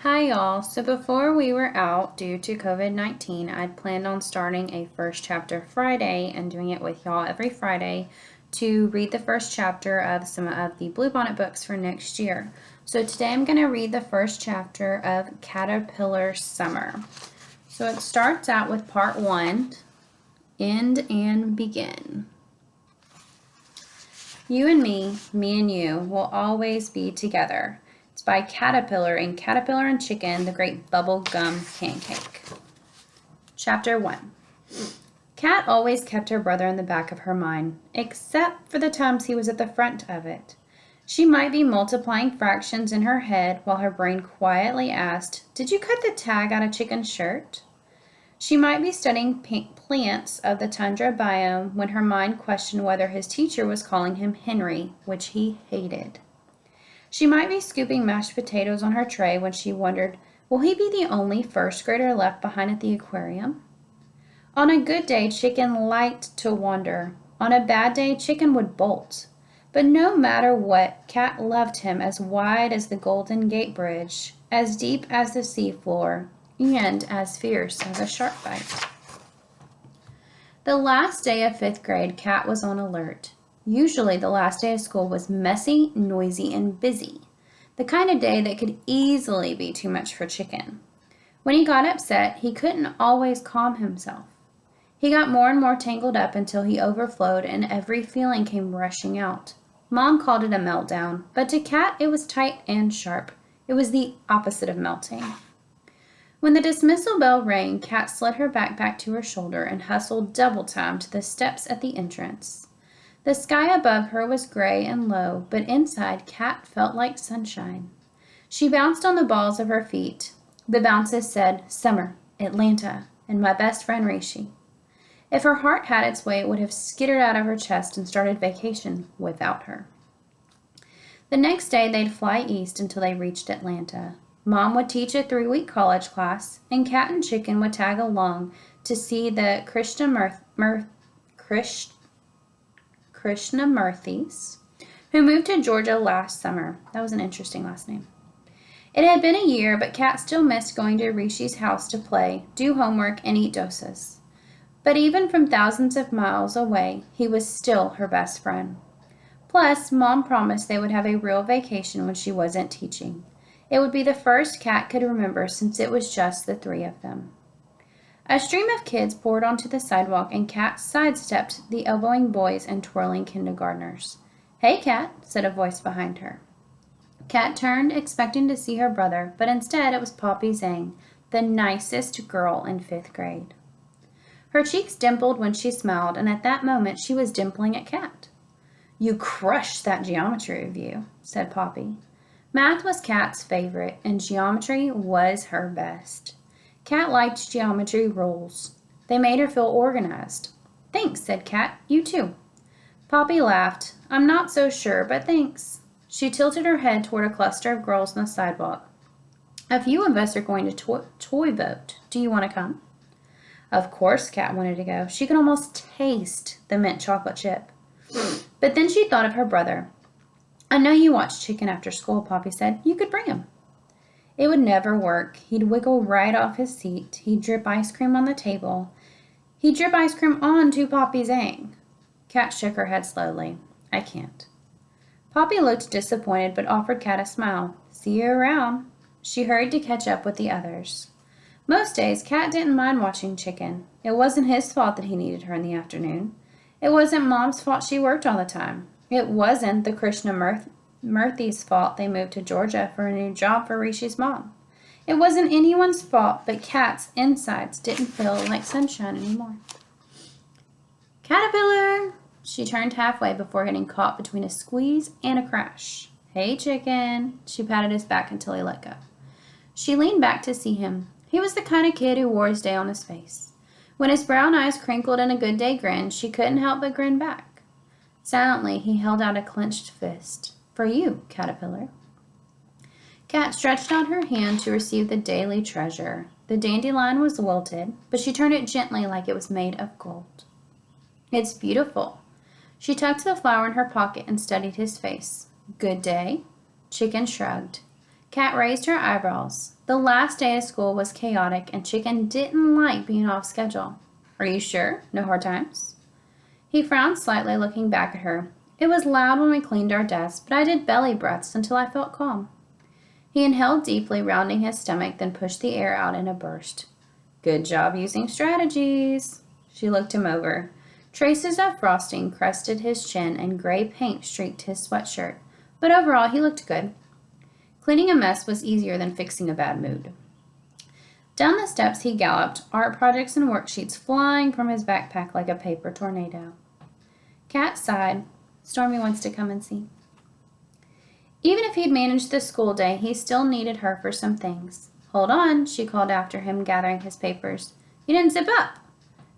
Hi y'all. So before we were out due to COVID-19, I'd planned on starting a first chapter Friday and doing it with y'all every Friday to read the first chapter of some of the Bluebonnet books for next year. So today I'm going to read the first chapter of Caterpillar Summer. So it starts out with part 1, End and Begin. You and me and you will always be together. It's by Caterpillar in Caterpillar and Chicken, the Great Bubble Gum Pancake. Chapter 1. Cat always kept her brother in the back of her mind, except for the times he was at the front of it. She might be multiplying fractions in her head while her brain quietly asked, "Did you cut the tag out of Chicken's shirt?" She might be studying plants of the tundra biome when her mind questioned whether his teacher was calling him Henry, which he hated. She might be scooping mashed potatoes on her tray when she wondered, will he be the only first grader left behind at the aquarium? On a good day, Chicken liked to wander. On a bad day, Chicken would bolt. But no matter what, Cat loved him as wide as the Golden Gate Bridge, as deep as the seafloor, and as fierce as a shark bite. The last day of 5th grade, Cat was on alert. Usually the last day of school was messy, noisy, and busy. The kind of day that could easily be too much for Chicken. When he got upset, he couldn't always calm himself. He got more and more tangled up until he overflowed and every feeling came rushing out. Mom called it a meltdown, but to Cat it was tight and sharp. It was the opposite of melting. When the dismissal bell rang, Cat slid her backpack to her shoulder and hustled double time to the steps at the entrance. The sky above her was gray and low, but inside Cat felt like sunshine. She bounced on the balls of her feet. The bounces said, "Summer, Atlanta, and my best friend Rishi." If her heart had its way, it would have skittered out of her chest and started vacation without her. The next day, they'd fly east until they reached Atlanta. Mom would teach a 3-week college class, and Cat and Chicken would tag along to see the Krishnamurthis, who moved to Georgia last summer. That was an interesting last name. It had been a year, but Cat still missed going to Rishi's house to play, do homework, and eat dosas. But even from thousands of miles away, he was still her best friend. Plus, Mom promised they would have a real vacation when she wasn't teaching. It would be the first Cat could remember since it was just the 3 of them. A stream of kids poured onto the sidewalk, and Cat sidestepped the elbowing boys and twirling kindergartners. "Hey, Cat," said a voice behind her. Cat turned, expecting to see her brother, but instead it was Poppy Zhang, the nicest girl in 5th grade. Her cheeks dimpled when she smiled, and at that moment she was dimpling at Cat. "You crushed that geometry review," said Poppy. Math was Cat's favorite, and geometry was her best. Cat liked geometry rules. They made her feel organized. "Thanks," said Cat. "You too." Poppy laughed. "I'm not so sure, but thanks." She tilted her head toward a cluster of girls on the sidewalk. "A few of us are going to toy boat. Do you want to come?" Of course Cat wanted to go. She could almost taste the mint chocolate chip. But then she thought of her brother. "I know you watch Chicken after school," Poppy said. "You could bring him." It would never work. He'd wiggle right off his seat. He'd drip ice cream on the table. He'd drip ice cream onto Poppy Zhang. Cat shook her head slowly. "I can't." Poppy looked disappointed but offered Cat a smile. "See you around." She hurried to catch up with the others. Most days, Cat didn't mind watching Chicken. It wasn't his fault that he needed her in the afternoon. It wasn't Mom's fault she worked all the time. It wasn't the Krishnamurthy's fault they moved to Georgia for a new job for Rishi's mom. It wasn't anyone's fault, but Cat's insides didn't feel like sunshine anymore. "Caterpillar!" She turned halfway before getting caught between a squeeze and a crash. "Hey, Chicken." She patted his back until he let go. She leaned back to see him. He was the kind of kid who wore his day on his face. When his brown eyes crinkled in a good day grin, she couldn't help but grin back. Silently, he held out a clenched fist. "For you, Caterpillar." Cat stretched out her hand to receive the daily treasure. The dandelion was wilted, but she turned it gently like it was made of gold. "It's beautiful." She tucked the flower in her pocket and studied his face. "Good day?" Chicken shrugged. Kat raised her eyebrows. The last day of school was chaotic, and Chicken didn't like being off schedule. Are you sure? No hard times? He frowned slightly, looking back at her. It was loud when we cleaned our desks, but I did belly breaths until I felt calm. He inhaled deeply, rounding his stomach, then pushed the air out in a burst. Good job using strategies. She looked him over. Traces of frosting crusted his chin, and gray paint streaked his sweatshirt, but overall he looked good. Cleaning a mess was easier than fixing a bad mood. Down the steps he galloped, art projects and worksheets flying from his backpack like a paper tornado. Kat sighed. Stormy wants to come and see. Even if he'd managed the school day, he still needed her for some things. Hold on, she called after him, gathering his papers. You didn't zip up.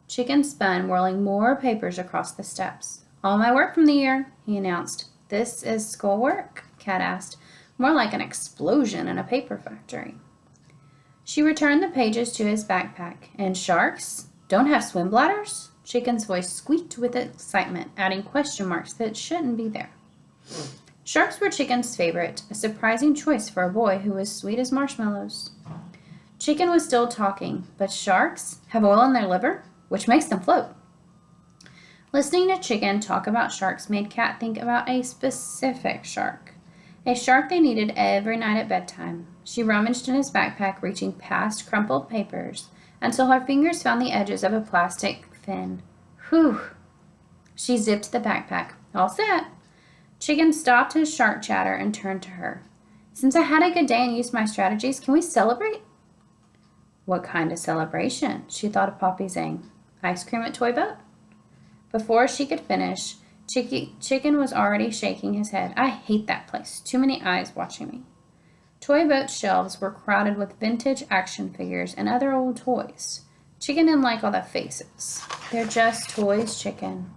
Chicken spun, whirling more papers across the steps. All my work from the year, he announced. This is schoolwork? Kat asked. More like an explosion in a paper factory. She returned the pages to his backpack. And sharks? Don't have swim bladders? Chicken's voice squeaked with excitement, adding question marks that shouldn't be there. Sharks were Chicken's favorite, a surprising choice for a boy who was sweet as marshmallows. Chicken was still talking, but sharks have oil in their liver, which makes them float. Listening to Chicken talk about sharks made Kat think about a specific shark. A shark they needed every night at bedtime. She rummaged in his backpack, reaching past crumpled papers, until her fingers found the edges of a plastic fin. Whew! She zipped the backpack. All set. Chicken stopped his shark chatter and turned to her. Since I had a good day and used my strategies, can we celebrate? What kind of celebration? She thought of Poppy Zane. Ice cream at Toy Boat? Before she could finish, Chicken was already shaking his head. I hate that place. Too many eyes watching me. Toy Boat shelves were crowded with vintage action figures and other old toys. Chicken didn't like all the faces. They're just toys, Chicken.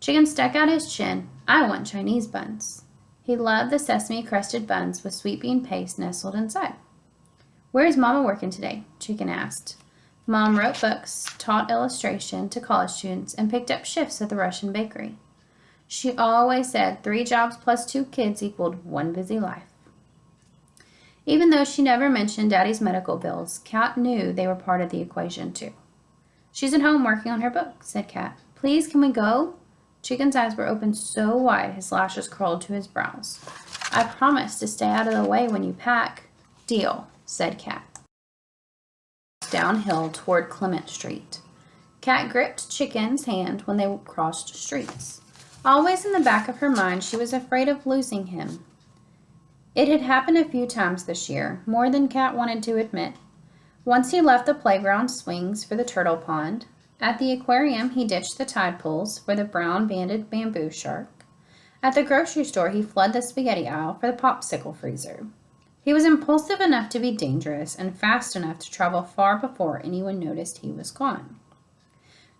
Chicken stuck out his chin. I want Chinese buns. He loved the sesame-crusted buns with sweet bean paste nestled inside. Where is Mama working today? Chicken asked. Mom wrote books, taught illustration to college students, and picked up shifts at the Russian bakery. She always said 3 jobs plus 2 kids equaled 1 busy life. Even though she never mentioned Daddy's medical bills, Kat knew they were part of the equation too. She's at home working on her book, said Kat. Please, can we go? Chicken's eyes were open so wide his lashes curled to his brows. I promise to stay out of the way when you pack. Deal, said Kat. Downhill toward Clement Street. Kat gripped Chicken's hand when they crossed streets. Always in the back of her mind, she was afraid of losing him. It had happened a few times this year, more than Kat wanted to admit. Once he left the playground swings for the turtle pond. At the aquarium, he ditched the tide pools for the brown-banded bamboo shark. At the grocery store, he fled the spaghetti aisle for the popsicle freezer. He was impulsive enough to be dangerous and fast enough to travel far before anyone noticed he was gone.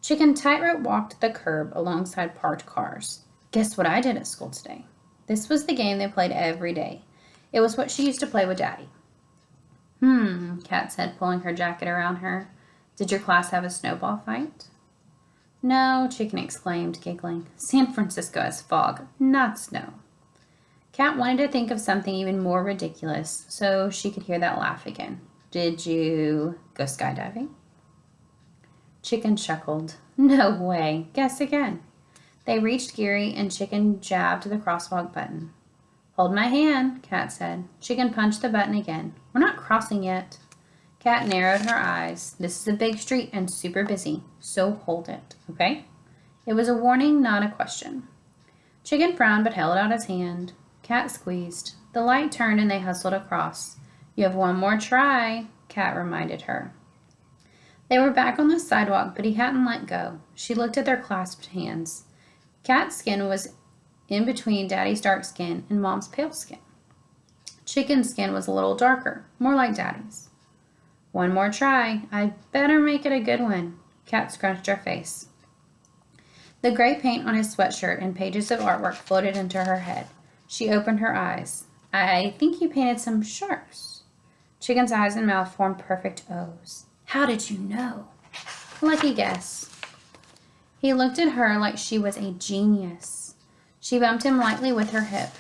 Chicken tightrope walked the curb alongside parked cars. Guess what I did at school today? This was the game they played every day. It was what she used to play with Daddy. Kat said, pulling her jacket around her. Did your class have a snowball fight? No, Chicken exclaimed, giggling. San Francisco has fog, not snow. Kat wanted to think of something even more ridiculous, so she could hear that laugh again. Did you go skydiving? Chicken chuckled. No way. Guess again. They reached Geary, and Chicken jabbed the crosswalk button. Hold my hand, Kat said. Chicken punched the button again. We're not crossing yet. Kat narrowed her eyes. This is a big street and super busy, so hold it, okay? It was a warning, not a question. Chicken frowned but held out his hand. Kat squeezed. The light turned and they hustled across. You have one more try, Kat reminded her. They were back on the sidewalk, but he hadn't let go. She looked at their clasped hands. Kat's skin was in between Daddy's dark skin and Mom's pale skin. Chicken's skin was a little darker, more like Daddy's. One more try. I better make it a good one. Kat scrunched her face. The gray paint on his sweatshirt and pages of artwork floated into her head. She opened her eyes. I think you painted some sharks. Chicken's eyes and mouth formed perfect O's. How did you know? Lucky guess. He looked at her like she was a genius. She bumped him lightly with her hip.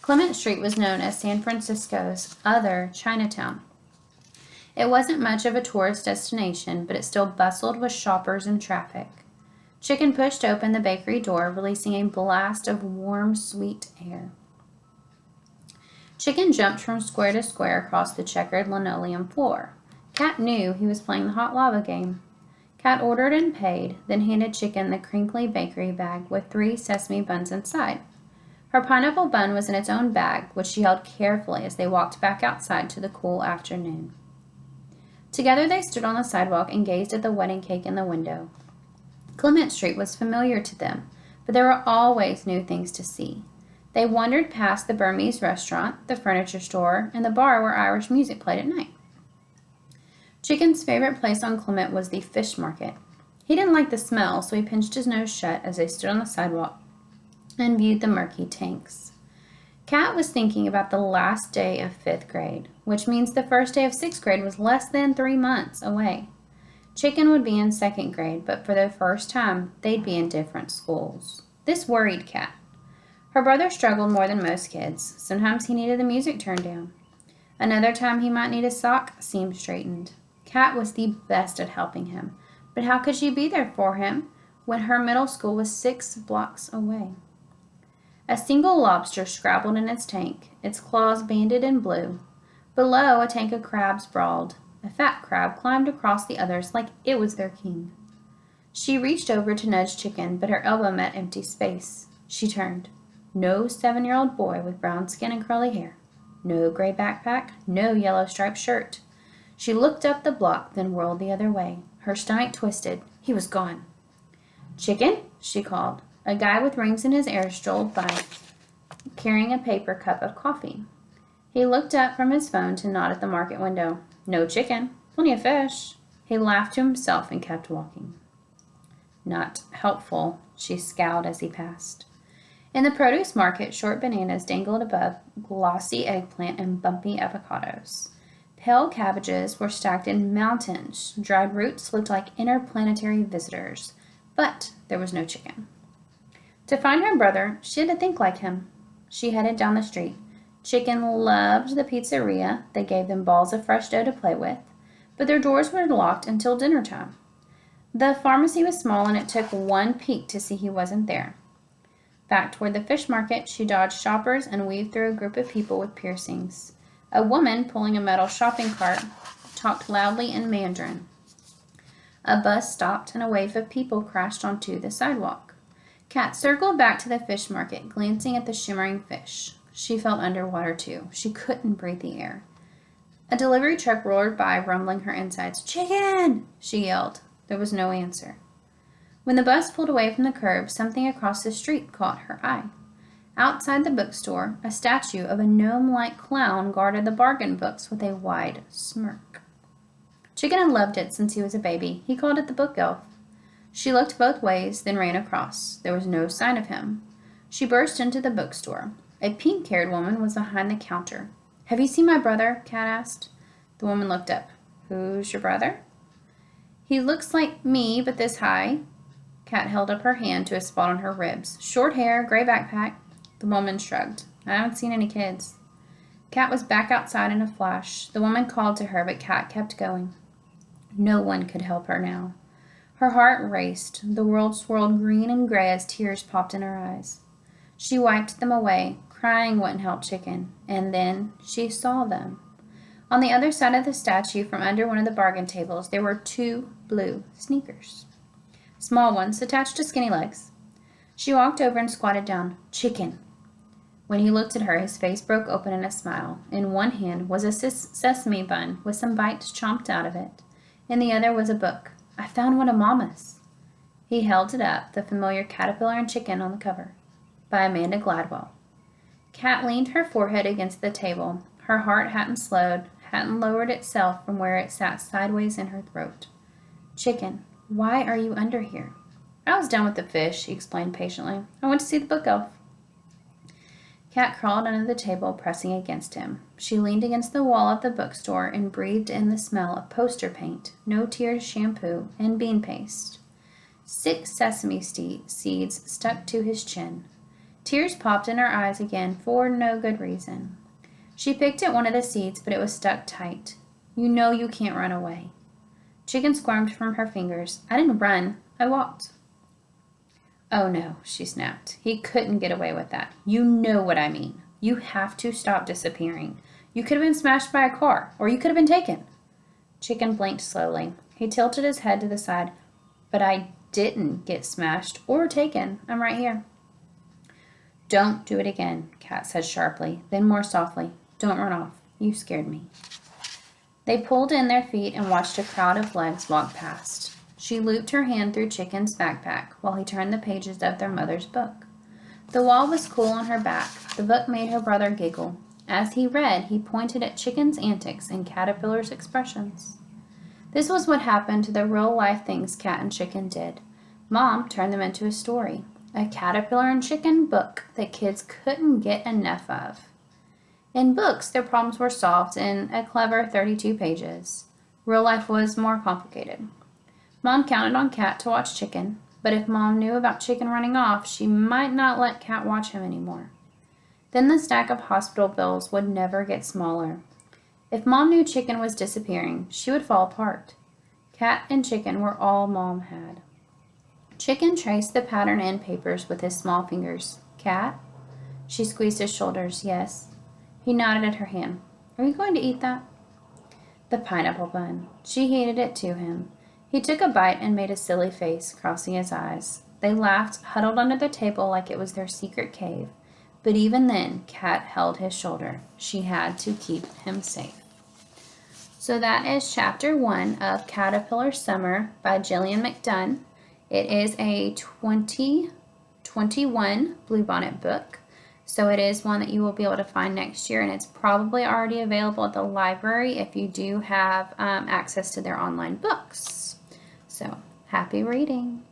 Clement Street was known as San Francisco's other Chinatown. It wasn't much of a tourist destination, but it still bustled with shoppers and traffic. Chicken pushed open the bakery door, releasing a blast of warm, sweet air. Chicken jumped from square to square across the checkered linoleum floor. Cat knew he was playing the hot lava game. Cat ordered and paid, then handed Chicken the crinkly bakery bag with 3 sesame buns inside. Her pineapple bun was in its own bag, which she held carefully as they walked back outside to the cool afternoon. Together they stood on the sidewalk and gazed at the wedding cake in the window. Clement Street was familiar to them, but there were always new things to see. They wandered past the Burmese restaurant, the furniture store, and the bar where Irish music played at night. Chicken's favorite place on Clement was the fish market. He didn't like the smell, so he pinched his nose shut as they stood on the sidewalk and viewed the murky tanks. Cat was thinking about the last day of 5th grade, which means the first day of 6th grade was less than 3 months away. Chicken would be in 2nd grade, but for the first time, they'd be in different schools. This worried Cat. Her brother struggled more than most kids. Sometimes he needed the music turned down. Another time he might need a sock seam straightened. Cat was the best at helping him, but how could she be there for him when her middle school was 6 blocks away? A single lobster scrabbled in its tank, its claws banded in blue. Below, a tank of crabs brawled. A fat crab climbed across the others like it was their king. She reached over to nudge Chicken, but her elbow met empty space. She turned. No 7-year-old boy with brown skin and curly hair. No gray backpack, no yellow striped shirt. She looked up the block, then whirled the other way. Her stomach twisted. He was gone. "Chicken?" she called. A guy with rings in his ear strolled by, carrying a paper cup of coffee. He looked up from his phone to nod at the market window. "No chicken. Plenty of fish." He laughed to himself and kept walking. "Not helpful," she scowled as he passed. In the produce market, short bananas dangled above glossy eggplant and bumpy avocados. Pale cabbages were stacked in mountains. Dried roots looked like interplanetary visitors. But there was no chicken. To find her brother, she had to think like him. She headed down the street. Chicken loved the pizzeria. They gave them balls of fresh dough to play with, but their doors were locked until dinner time. The pharmacy was small, and it took one peek to see he wasn't there. Back toward the fish market, she dodged shoppers and weaved through a group of people with piercings. A woman pulling a metal shopping cart talked loudly in Mandarin. A bus stopped and a wave of people crashed onto the sidewalk. Cat circled back to the fish market, glancing at the shimmering fish. She felt underwater too. She couldn't breathe the air. A delivery truck roared by, rumbling her insides. "Chicken!" she yelled. There was no answer. When the bus pulled away from the curb, something across the street caught her eye. Outside the bookstore, a statue of a gnome-like clown guarded the bargain books with a wide smirk. Chicken had loved it since he was a baby. He called it the book elf. She looked both ways, then ran across. There was no sign of him. She burst into the bookstore. A pink-haired woman was behind the counter. "Have you seen my brother?" Cat asked. The woman looked up. "Who's your brother?" "He looks like me, but this high." Cat held up her hand to a spot on her ribs. "Short hair, gray backpack." The woman shrugged. "I haven't seen any kids." Cat was back outside in a flash. The woman called to her, but Cat kept going. No one could help her now. Her heart raced. The world swirled green and gray as tears popped in her eyes. She wiped them away. Crying wouldn't help Chicken. And then she saw them. On the other side of the statue, from under one of the bargain tables, there were 2 blue sneakers. Small ones attached to skinny legs. She walked over and squatted down. "Chicken." When he looked at her, his face broke open in a smile. In one hand was a sesame bun with some bites chomped out of it. In the other was a book. "I found one of Mama's." He held it up, the familiar Caterpillar and Chicken on the cover, by Amanda Gladwell. Cat leaned her forehead against the table. Her heart hadn't lowered itself from where it sat sideways in her throat. "Chicken, why are you under here?" "I was done with the fish," he explained patiently. "I went to see the book elf." Cat crawled under the table, pressing against him. She leaned against the wall of the bookstore and breathed in the smell of poster paint, no-tears shampoo, and bean paste. 6 sesame seeds stuck to his chin. Tears popped in her eyes again for no good reason. She picked at one of the seats, but it was stuck tight. You know you can't run away. Chicken squirmed from her fingers. I didn't run. I walked. Oh no, she snapped. He couldn't get away with that. You know what I mean. You have to stop disappearing. You could have been smashed by a car, or you could have been taken. Chicken blinked slowly. He tilted his head to the side. But I didn't get smashed or taken. I'm right here. Don't do it again, Kat said sharply, then more softly. Don't run off. You scared me. They pulled in their feet and watched a crowd of legs walk past. She looped her hand through Chicken's backpack while he turned the pages of their mother's book. The wall was cool on her back. The book made her brother giggle. As he read, he pointed at Chicken's antics and Caterpillar's expressions. This was what happened to the real-life things Cat and Chicken did. Mom turned them into a story, a Caterpillar and Chicken book that kids couldn't get enough of. In books, their problems were solved in a clever 32 pages. Real life was more complicated. Mom counted on Cat to watch Chicken, but if Mom knew about Chicken running off, she might not let Cat watch him anymore. Then the stack of hospital bills would never get smaller. If Mom knew Chicken was disappearing, she would fall apart. Cat and Chicken were all Mom had. Chicken traced the pattern in papers with his small fingers. Cat? She squeezed his shoulders. Yes. He nodded at her hand. Are you going to eat that? The pineapple bun. She handed it to him. He took a bite and made a silly face, crossing his eyes. They laughed, huddled under the table like it was their secret cave. But even then, Cat held his shoulder. She had to keep him safe. So that is Chapter 1 of Caterpillar Summer by Gillian McDunn. It is a 2021 Bluebonnet book. So it is one that you will be able to find next year, and it's probably already available at the library if you do have access to their online books. So, happy reading.